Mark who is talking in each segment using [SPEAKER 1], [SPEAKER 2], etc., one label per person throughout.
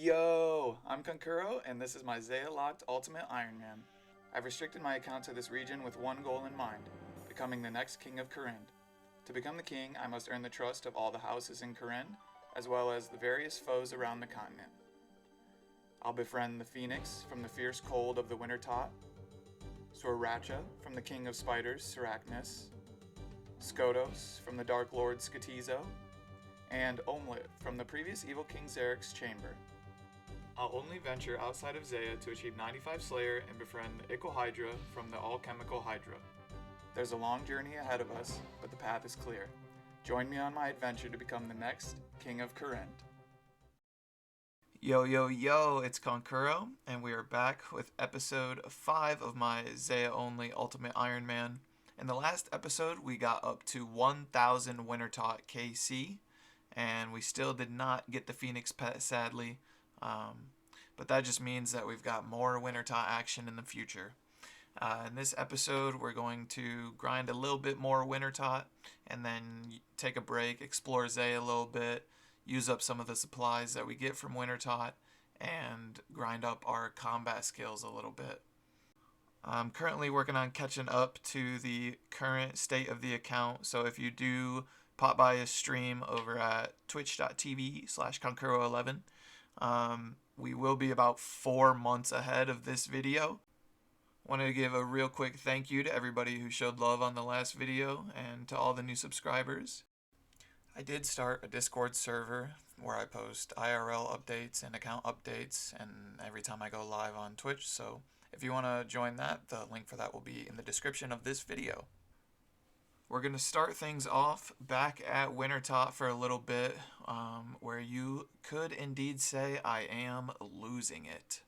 [SPEAKER 1] Yo, I'm Kourend, and this is my Zeah locked Ultimate Iron Man. I've restricted my account to this region with one goal in mind, becoming the next King of Kourend. To become the king, I must earn the trust of all the houses in Kourend, as well as the various foes around the continent. I'll befriend the Phoenix from the fierce cold of the Wintertodt, Sorracha from the king of spiders, Sarachnis, Skotos from the Dark Lord Skatizo, and Omlet from the previous evil King Zarek's chamber. I'll only venture outside of Zeah to achieve 95 Slayer and befriend the Ickle Hydra from the All-Chemical Hydra. There's a long journey ahead of us, but the path is clear. Join me on my adventure to become the next King of Kourend. Yo, it's Kourend, and we are back with episode 5 of my Zeah-only Ultimate Iron Man. In the last episode, we got up to 1000 Wintertodt KC, and we still did not get the Phoenix pet, sadly. But that just means that we've got more Wintertodt action in the future. In this episode, we're going to grind a little bit more Wintertodt, and then take a break, explore Zeah a little bit, use up some of the supplies that we get from Wintertodt, and grind up our combat skills a little bit. I'm currently working on catching up to the current state of the account, so if you do pop by a stream over at twitch.tv/Konkuro11, we will be about 4 months ahead of this video. Wanted to give a real quick thank you to everybody who showed love on the last video and to all the new subscribers. I did start a Discord server where I post IRL updates and account updates and every time I go live on Twitch, so if you want to join that, the link for that will be in the description of this video. We're going to start things off back at Wintertodt for a little bit, where you could indeed say I am losing it.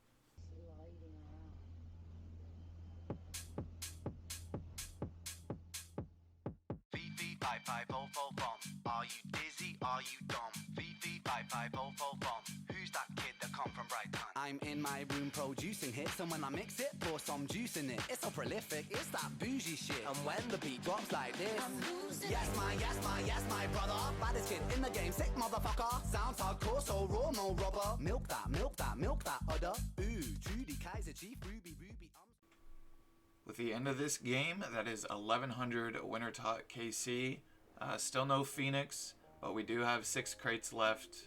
[SPEAKER 2] Are you dizzy? Are you dumb? Who's that kid that come from Brighton? I'm in my room producing hits, and when I mix it, pour some juice in it. It's so prolific, it's that bougie shit. And when the beat drops like this, yes my brother, baddest kid in the game, sick motherfucker. Sounds hardcore, so raw, no rubber. Milk that udder. Ooh, Judy Kaiser, Chief Ruby.
[SPEAKER 1] With the end of this game, that is 1100 Wintertodt KC. Still no Phoenix, but we do have 6 crates left,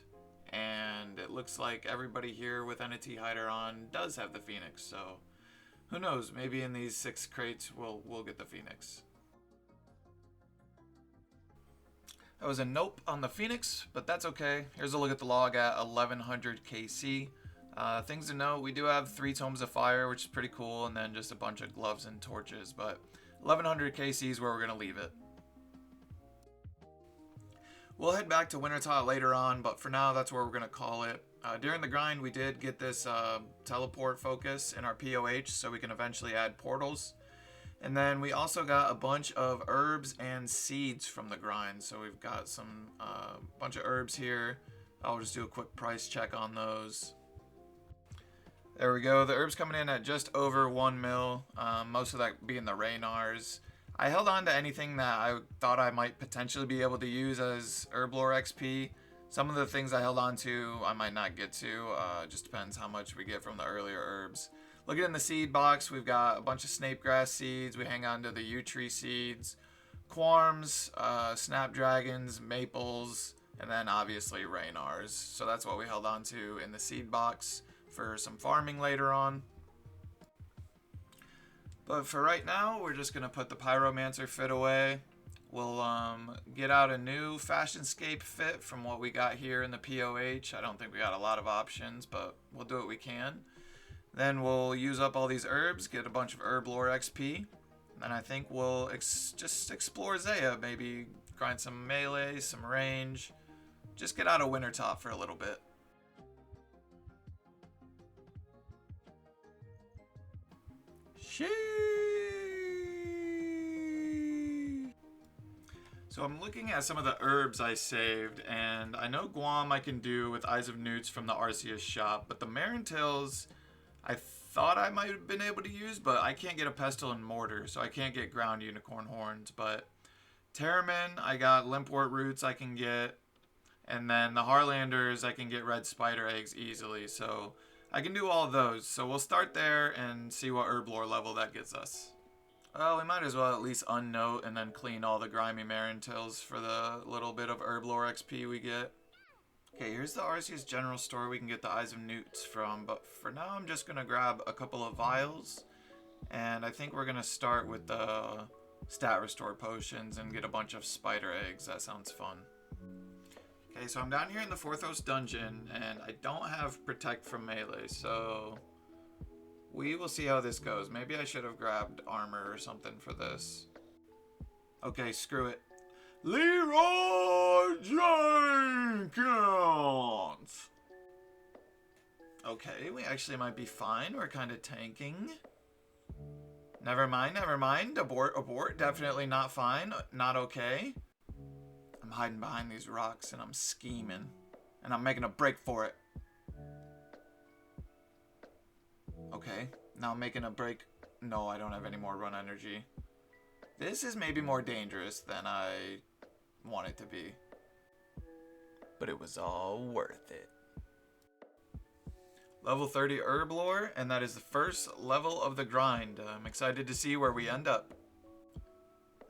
[SPEAKER 1] and it looks like everybody here with Entity Hider on does have the Phoenix, so who knows, maybe in these 6 crates we'll get the Phoenix. That was a nope on the Phoenix, but that's okay. Here's a look at the log at 1100 KC. Things to note, we do have 3 Tomes of Fire, which is pretty cool, and then just a bunch of gloves and torches, but 1100 KC is where we're going to leave it. We'll head back to Wintertodt later on, but for now, that's where we're going to call it. During the grind, we did get this teleport focus in our POH, so we can eventually add portals. And then we also got a bunch of herbs and seeds from the grind, so we've got some bunch of herbs here. I'll just do a quick price check on those. There we go. The herbs coming in at just over 1 mil, most of that being the Raynars. I held on to anything that I thought I might potentially be able to use as Herblore XP. Some of the things I held on to I might not get to, just depends how much we get from the earlier herbs. Looking in the seed box, we've got a bunch of snapegrass seeds, we hang on to the yew tree seeds, quarms, snapdragons, maples, and then obviously Raynars. So that's what we held on to in the seed box for some farming later on. But for right now, we're just going to put the Pyromancer fit away. We'll get out a new Fashionscape fit from what we got here in the POH. I don't think we got a lot of options, but we'll do what we can. Then we'll use up all these herbs, get a bunch of Herblore XP. And I think we'll just explore Zeah, maybe grind some melee, some range. Just get out of Wintertodt for a little bit. So I'm looking at some of the herbs I saved, and I know Guam I can do with Eyes of Newts from the Arceus shop, but the Marintils I thought I might have been able to use, but I can't get a Pestle and Mortar, so I can't get ground unicorn horns. But Terramin, I got Limpwort roots I can get, And then the Harlanders, I can get red spider eggs easily. So I can do all of those. So we'll start there and see what herblore level that gets us. Well, we might as well at least unnote and then clean all the grimy Marintills for the little bit of herblore XP we get. Okay, here's the Arceus general store we can get the Eyes of Newts from. But for now, I'm just going to grab a couple of vials. And I think we're going to start with the stat restore potions and get a bunch of spider eggs. That sounds fun. Okay, so I'm down here in the Forthos dungeon, and I don't have Protect from melee, so we will see how this goes. Maybe I should have grabbed armor or something for this. Okay, screw it. Leroy Jenkins! Okay, we actually might be fine. We're kind of tanking. Never mind, never mind. Abort, abort. Definitely not fine. Not okay. I'm hiding behind these rocks and I'm scheming. And I'm making a break for it. Okay, now I'm making a break. No, I don't have any more run energy. This is maybe more dangerous than I want it to be. But it was all worth it. Level 30 herblore, and that is the first level of the grind. I'm excited to see where we end up.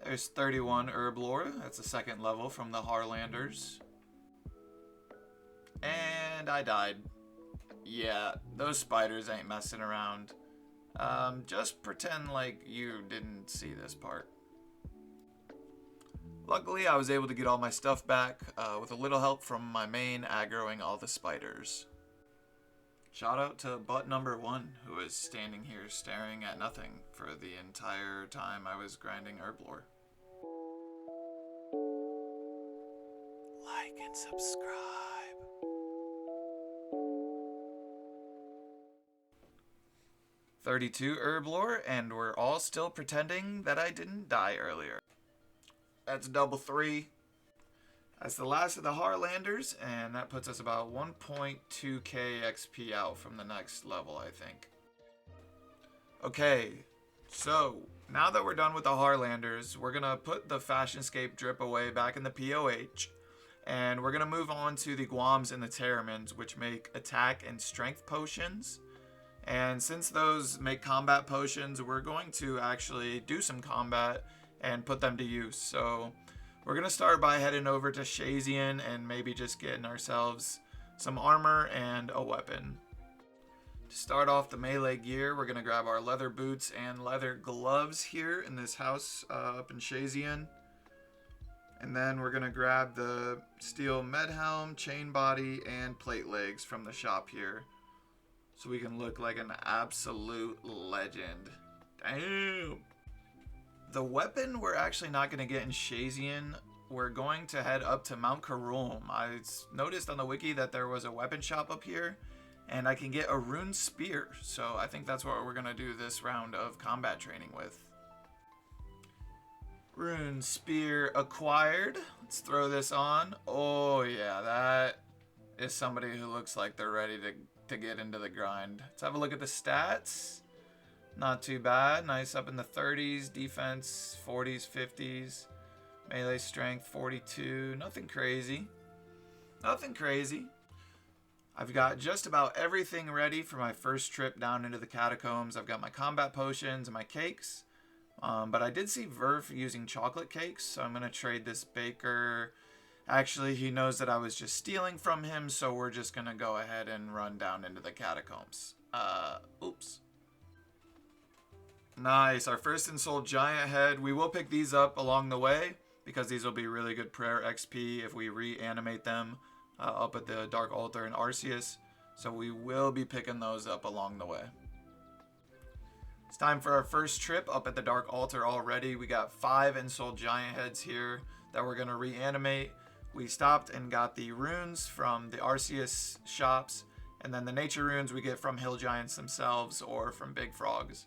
[SPEAKER 1] There's 31 herblore. That's the second level from the Harlanders. And I died. Yeah, those spiders ain't messing around. Just pretend like you didn't see this part. Luckily, I was able to get all my stuff back with a little help from my main aggroing all the spiders. Shout out to butt number 1, who was standing here staring at nothing for the entire time I was grinding herblore. Like and subscribe. $32 herblore, and we're all still pretending that I didn't die earlier. That's double 3. That's the last of the Harlanders, and that puts us about 1.2k XP out from the next level, I think. Okay, so now that we're done with the Harlanders, we're going to put the Fashionscape drip away back in the POH, and we're going to move on to the Guams and the Terramins, which make attack and strength potions. And since those make combat potions, we're going to actually do some combat and put them to use. So we're going to start by heading over to Shazian and maybe just getting ourselves some armor and a weapon. To start off the melee gear, we're going to grab our leather boots and leather gloves here in this house up in Shazian. And then we're going to grab the steel med helm, chain body, and plate legs from the shop here, so we can look like an absolute legend. Damn! The weapon we're actually not going to get in Shazian. We're going to head up to Mount Kourend. I noticed on the wiki that there was a weapon shop up here, and I can get a rune spear. So I think that's what we're going to do this round of combat training with. Rune spear acquired. Let's throw this on. Oh yeah, that is somebody who looks like they're ready to get into the grind. Let's have a look at the stats. Not too bad. Nice up in the 30s. Defense 40s, 50s. Melee strength 42. Nothing crazy. Nothing crazy. I've got just about everything ready for my first trip down into the catacombs. I've got my combat potions and my cakes. But I did see Verf using chocolate cakes, so I'm going to trade this baker. Actually, he knows that I was just stealing from him, so we're just going to go ahead and run down into the catacombs. Oops. Nice, our first Ensouled Giant Head. We will pick these up along the way, because these will be really good prayer XP if we reanimate them up at the Dark Altar in Arceus. So we will be picking those up along the way. It's time for our first trip up at the Dark Altar already. We got 5 Ensouled Giant Heads here that we're going to reanimate. We stopped and got the runes from the Arceus shops, and then the nature runes we get from hill giants themselves or from big frogs.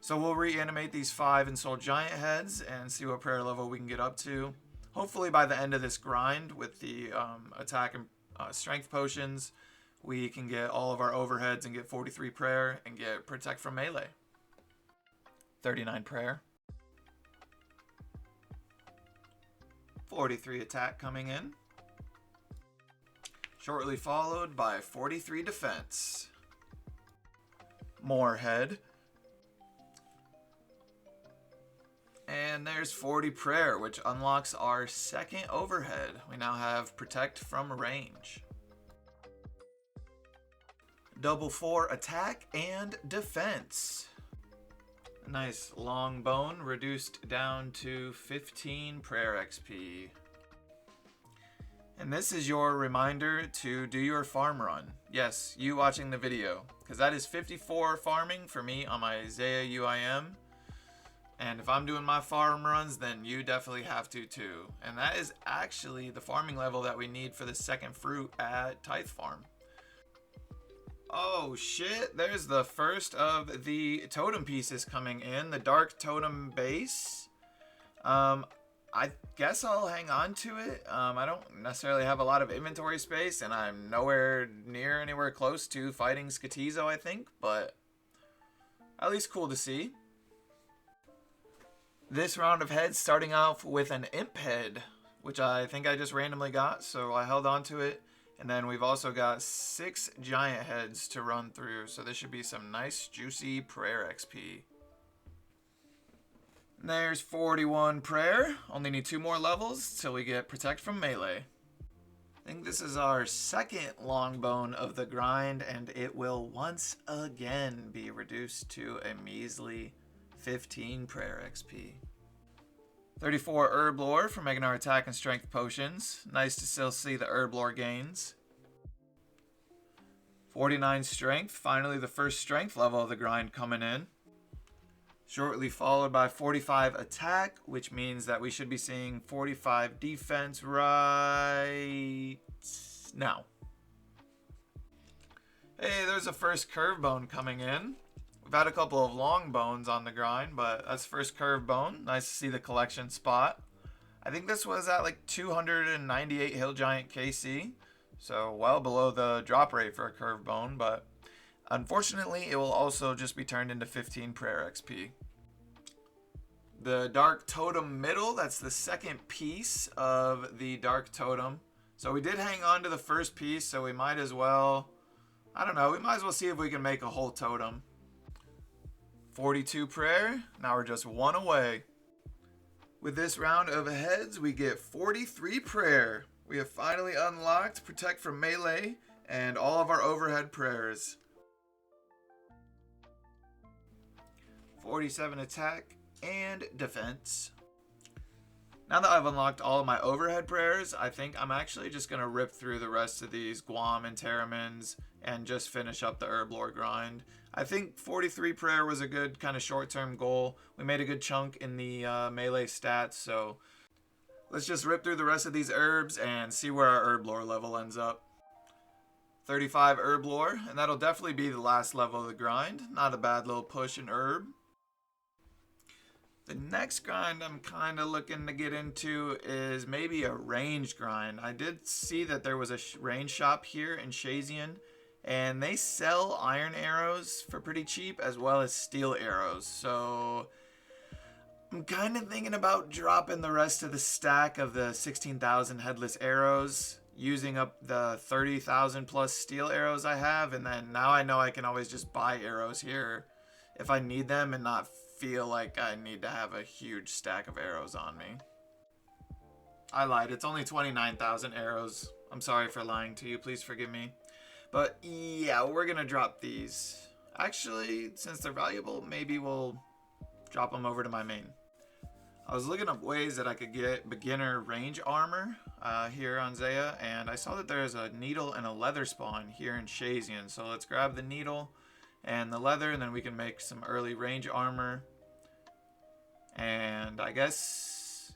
[SPEAKER 1] So we'll reanimate these 5 Ensouled Giant Heads and see what prayer level we can get up to. Hopefully by the end of this grind with the attack and strength potions, we can get all of our overheads and get 43 prayer and get protect from melee. 39 prayer. 43 attack coming in. shortly followed by 43 defense. More head. And there's 40 prayer, which unlocks our second overhead. We now have protect from range. Double 4 attack and defense. Nice long bone reduced down to 15 prayer XP. And this is your reminder to do your farm run. Yes, you watching the video, because that is 54 farming for me on my Zeah UIM. And if I'm doing my farm runs, then you definitely have to too. And that is actually the farming level that we need for the second fruit at Tithe Farm. Oh shit, there's the first of the totem pieces coming in, the dark totem base. I guess I'll hang on to it. I don't necessarily have a lot of inventory space, and I'm nowhere near anywhere close to fighting Skatizo, I think, but at least cool to see. This round of heads starting off with an imp head, which I think I just randomly got, so I held on to it. And then we've also got 6 giant heads to run through, so this should be some nice juicy prayer XP. And there's 41 prayer. Only need 2 more levels till we get protect from melee. I think this is our second long bone of the grind, and it will once again be reduced to a measly 15 prayer XP. 34 herb lore for making our attack and strength potions. Nice to still see the herb lore gains. 49 strength, finally the first strength level of the grind coming in. Shortly followed by 45 attack, which means that we should be seeing 45 defense right now. Hey, there's a first curve bone coming in. We've had a couple of long bones on the grind, but that's first curve bone. Nice to see the collection spot. I think this was at like 298 Hill Giant KC, so well below the drop rate for a curve bone, but unfortunately it will also just be turned into 15 prayer XP. The dark totem middle, that's the second piece of the dark totem. So we did hang on to the first piece, so we might as well, I don't know, we might as well see if we can make a whole totem. 42 prayer, now we're just 1 away. With this round of heads, we get 43 prayer. We have finally unlocked protect from melee and all of our overhead prayers. 47 attack and defense. Now that I've unlocked all of my overhead prayers, I think I'm actually just going to rip through the rest of these Guam and Terramins and just finish up the herb lore grind. I think 43 prayer was a good kind of short-term goal. We made a good chunk in the melee stats, so let's just rip through the rest of these herbs and see where our herb lore level ends up. 35 herb lore, and that'll definitely be the last level of the grind. Not a bad little push in herb. The next grind I'm kind of looking to get into is maybe a range grind. I did see that there was a range shop here in Shazian, and they sell iron arrows for pretty cheap as well as steel arrows. So I'm kind of thinking about dropping the rest of the stack of the 16,000 headless arrows, using up the 30,000 plus steel arrows I have, and then now I know I can always just buy arrows here if I need them and not feel like I need to have a huge stack of arrows on me. I lied, it's only 29,000 arrows. I'm sorry for lying to you, please forgive me. But yeah, we're gonna drop these. Actually, since they're valuable, maybe we'll drop them over to my main. I was looking up ways that I could get beginner range armor here on Zeah, and I saw that there's a needle and a leather spawn here in Shazian. So let's grab the needle and the leather, and then we can make some early range armor. And I guess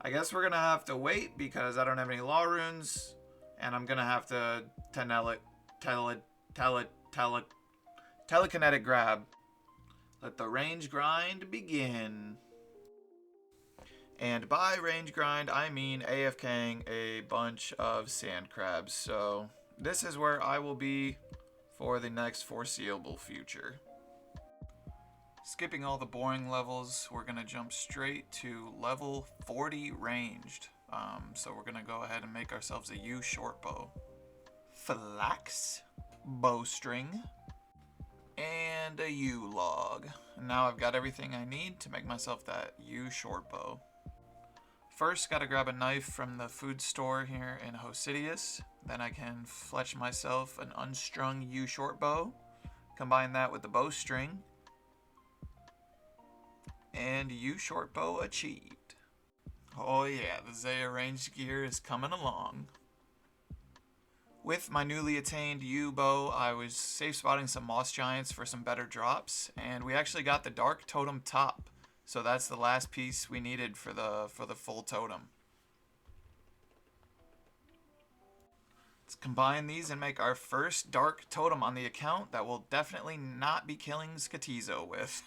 [SPEAKER 1] we're gonna have to wait because I don't have any law runes, and I'm gonna have to telekinetic grab. Let the range grind begin. And by range grind, I mean AFKing a bunch of sand crabs. So this is where I will be for the next foreseeable future. Skipping all the boring levels, we're going to jump straight to level 40 ranged. So we're going to go ahead and make ourselves a U short bow. flax, bowstring, and a yew log. And now I've got everything I need to make myself that yew short bow. First, gotta grab a knife from the food store here in Hosidius. Then I can fletch myself an unstrung yew short bow. Combine that with the bowstring. And yew short bow achieved. Oh yeah, the Zeah ranged gear is coming along. With my newly attained yew bow, I was safe spotting some moss giants for some better drops, and we actually got the dark totem top. So that's the last piece we needed for the full totem. Let's combine these and make our first dark totem on the account that we'll definitely not be killing Skatizo with.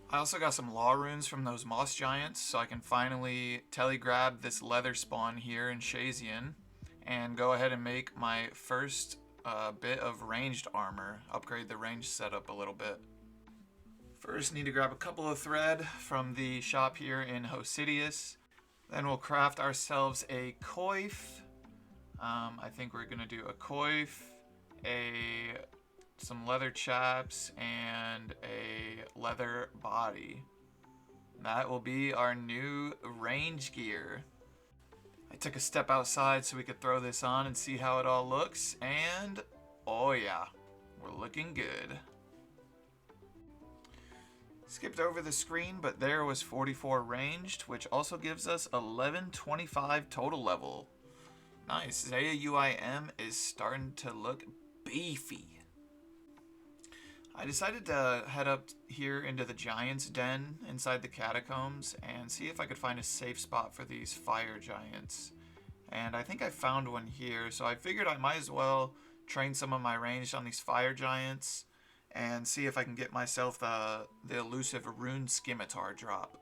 [SPEAKER 1] I also got some law runes from those moss giants, so I can finally telegrab this leather spawn here in Shazian and go ahead and make my first bit of ranged armor, upgrade the range setup a little bit. First, need to grab a couple of thread from the shop here in Hosidius. Then we'll craft ourselves a coif. I think we're gonna do a coif, some leather chaps, and a leather body. That will be our new range gear. I took a step outside so we could throw this on and see how it all looks, and oh yeah, we're looking good. Skipped over the screen, but there was 44 ranged, which also gives us 1125 total level. Nice, Zeah UIM is starting to look beefy. I decided to head up here into the Giant's Den inside the catacombs and see if I could find a safe spot for these fire giants. And I think I found one here, so I figured I might as well train some of my ranged on these fire giants and see if I can get myself the elusive rune scimitar drop.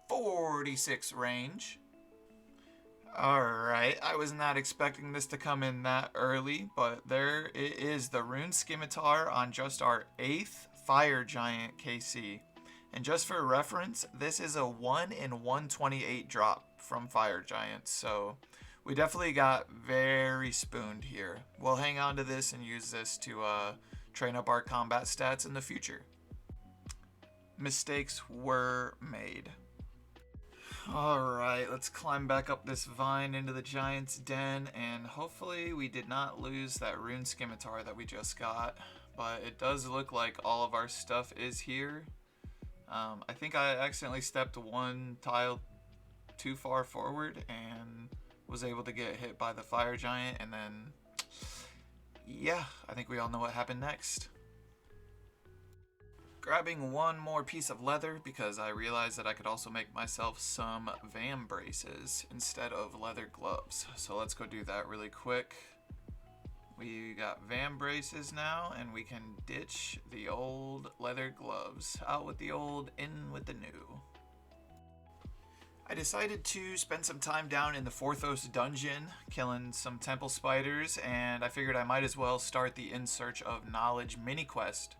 [SPEAKER 1] 46 range. Alright, I was not expecting this to come in that early, but there it is, the rune scimitar on just our 8th fire giant KC. And just for reference, this is a 1 in 128 drop from fire giants, so we definitely got very spooned here. We'll hang on to this and use this to train up our combat stats in the future. Mistakes were made. Alright, let's climb back up this vine into the Giant's Den, and hopefully we did not lose that rune scimitar that we just got, but it does look like all of our stuff is here. I think I accidentally stepped one tile too far forward and was able to get hit by the fire giant, and then yeah, I think we all know what happened next. Grabbing one more piece of leather because I realized that I could also make myself some vam braces instead of leather gloves. So let's go do that really quick. We got vam braces now, and we can ditch the old leather gloves. Out with the old, in with the new. I decided to spend some time down in the Forthos dungeon, killing some temple spiders, and I figured I might as well start the In Search of Knowledge mini quest.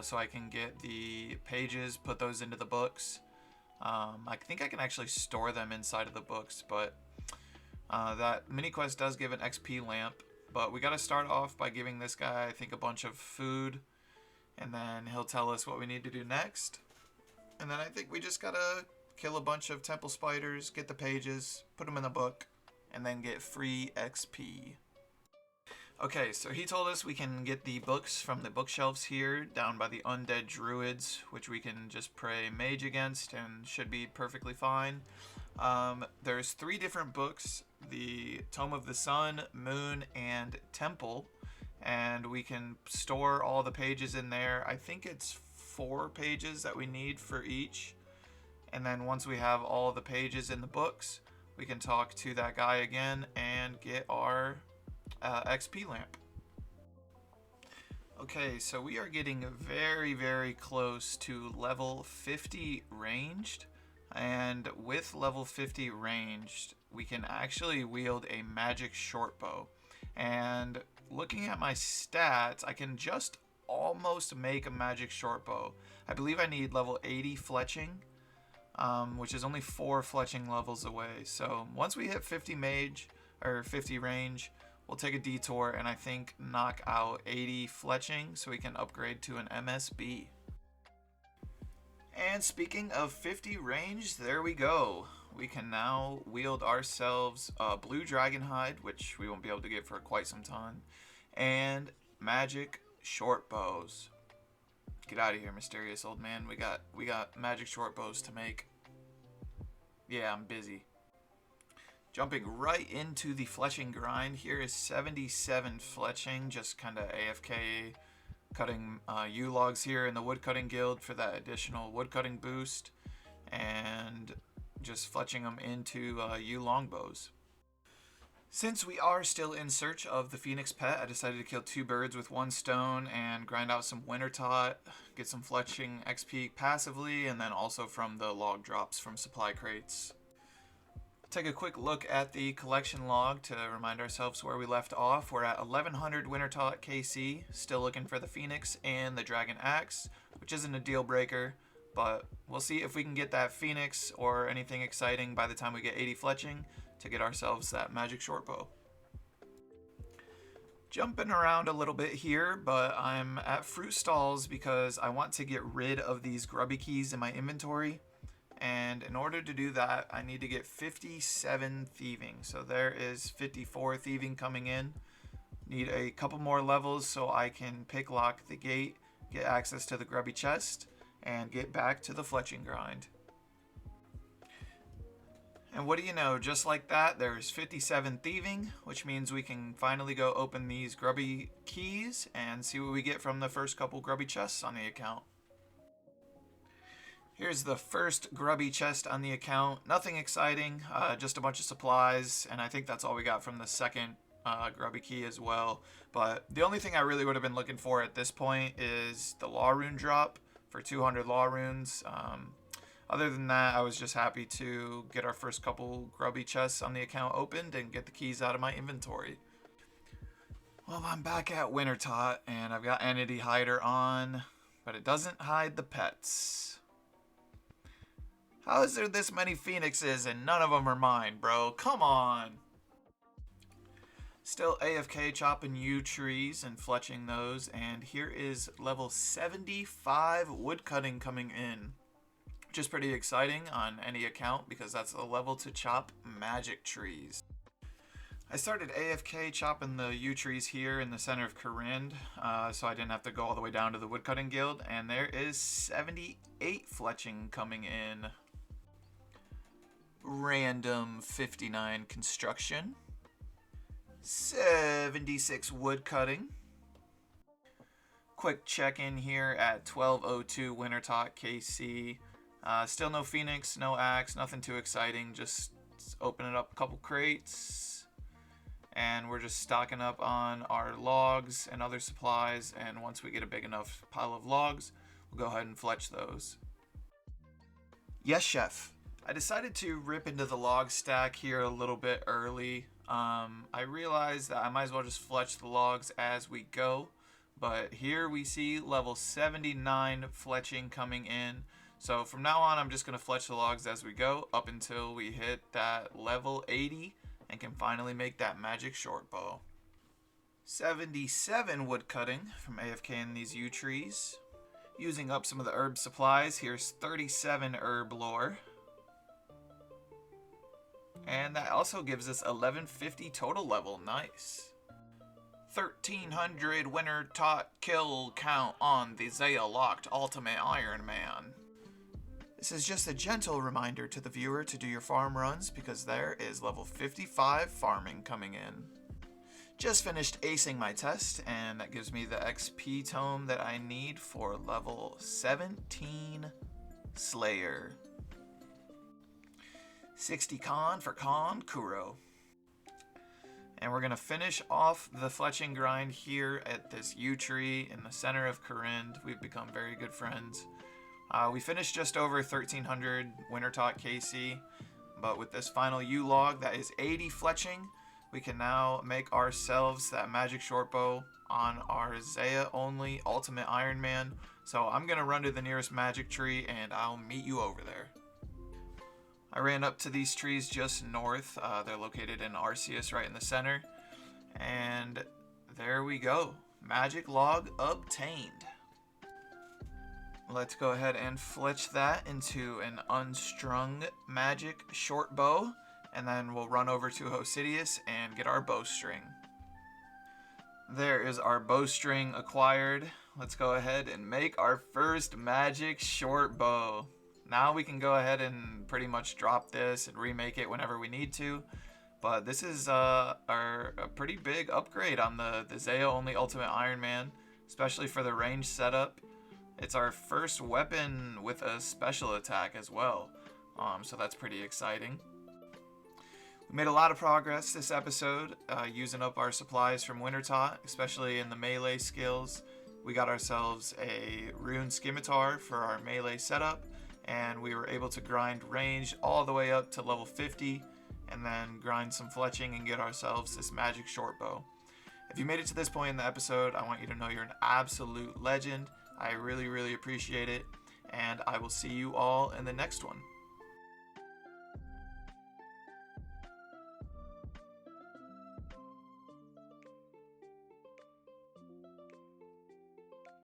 [SPEAKER 1] So I can get the pages, put those into the books. I think I can actually store them inside of the books, but that mini quest does give an XP lamp. But we gotta start off by giving this guy, I think, a bunch of food, and then he'll tell us what we need to do next. And then I think we just gotta kill a bunch of temple spiders, get the pages, put them in the book, and then get free XP. Okay, so he told us we can get the books from the bookshelves here down by the undead druids, which we can just pray mage against and should be perfectly fine. There's 3 different books, the Tome of the Sun, Moon, and Temple, and we can store all the pages in there. I think it's 4 pages that we need for each, and then once we have all the pages in the books, we can talk to that guy again and get our XP lamp. Okay, so we are getting very, very close to level 50 ranged, and with level 50 ranged, we can actually wield a magic short bow. And looking at my stats, I can just almost make a magic short bow. I believe I need level 80 fletching, which is only 4 fletching levels away. So once we hit 50 mage, or 50 range. We'll take a detour and I think knock out 80 fletching so we can upgrade to an MSB. And speaking of 50 range, there we go. We can now wield ourselves a blue dragon hide, which we won't be able to get for quite some time, and magic short bows. Get out of here, mysterious old man. We got magic short bows to make. Yeah, I'm busy. Jumping right into the fletching grind. Here is 77 fletching, just kind of AFK cutting yew logs here in the woodcutting guild for that additional woodcutting boost, and just fletching them into yew longbows. Since we are still in search of the phoenix pet, I decided to kill 2 birds with 1 stone and grind out some Wintertodt, get some fletching XP passively, and then also from the log drops from supply crates. Take a quick look at the collection log to remind ourselves where we left off. We're at 1100 Wintertodt KC, still looking for the Phoenix and the Dragon Axe, which isn't a deal breaker, but we'll see if we can get that Phoenix or anything exciting by the time we get 80 fletching to get ourselves that magic shortbow. Jumping around a little bit here, but I'm at fruit stalls because I want to get rid of these grubby keys in my inventory. And in order to do that, I need to get 57 thieving. So there is 54 thieving coming in. Need a couple more levels so I can pick lock the gate, get access to the grubby chest, and get back to the fletching grind. And what do you know, just like that, there's 57 thieving, which means we can finally go open these grubby keys and see what we get from the first couple grubby chests on the account. Here's the first grubby chest on the account. Nothing exciting, just a bunch of supplies, and I think that's all we got from the second grubby key as well. But the only thing I really would have been looking for at this point is the law rune drop for 200 law runes. Other than that, I was just happy to get our first couple grubby chests on the account opened and get the keys out of my inventory. Well, I'm back at Wintertodt, and I've got Entity Hider on, but it doesn't hide the pets. How is there this many phoenixes and none of them are mine, bro? Come on! Still AFK chopping yew trees and fletching those, and here is level 75 woodcutting coming in. Which is pretty exciting on any account because that's the level to chop magic trees. I started AFK chopping the yew trees here in the center of Kourend, so I didn't have to go all the way down to the woodcutting guild, and there is 78 fletching coming in. Random 59 construction, 76 wood cutting. Quick check-in here at 1202 Wintertodt KC. Still no Phoenix, no Axe, nothing too exciting. Just opening up a couple crates, and we're just stocking up on our logs and other supplies. And once we get a big enough pile of logs, we'll go ahead and fletch those. Yes, chef. I decided to rip into the log stack here a little bit early. I realized that I might as well just fletch the logs as we go, but here we see level 79 fletching coming in. So from now on, I'm just going to fletch the logs as we go up until we hit that level 80 and can finally make that magic short bow. 77 wood cutting from AFK in these yew trees. Using up some of the herb supplies, here's 37 herb lore. And that also gives us 1150 total level. Nice. 1300 Wintertodt kill count on the Zeah locked Ultimate Iron Man. This is just a gentle reminder to the viewer to do your farm runs because there is level 55 farming coming in. Just finished acing my test, and that gives me the XP tome that I need for level 17 Slayer. 60 con for Kuro. And we're going to finish off the fletching grind here at this yew tree in the center of Kourend. We've become very good friends. We finished just over 1300 Wintertodt KC, but with this final yew log that is 80 fletching, we can now make ourselves that magic shortbow on our Zeah only Ultimate Iron Man. So I'm going to run to the nearest magic tree and I'll meet you over there. I ran up to these trees just north. They're located in Arceus right in the center. And there we go. Magic log obtained. Let's go ahead and fletch that into an unstrung magic short bow. And then we'll run over to Hosidius and get our bowstring. There is our bowstring acquired. Let's go ahead and make our first magic short bow. Now we can go ahead and pretty much drop this and remake it whenever we need to. But this is a pretty big upgrade on the Zeah only Ultimate Iron Man, especially for the range setup. It's our first weapon with a special attack as well, so that's pretty exciting. We made a lot of progress this episode, using up our supplies from Wintertodt, especially in the melee skills. We got ourselves a rune scimitar for our melee setup, and we were able to grind range all the way up to level 50, and then grind some fletching and get ourselves this magic short bow. If you made it to this point in the episode, I want you to know you're an absolute legend. I really, really appreciate it, and I will see you all in the next one.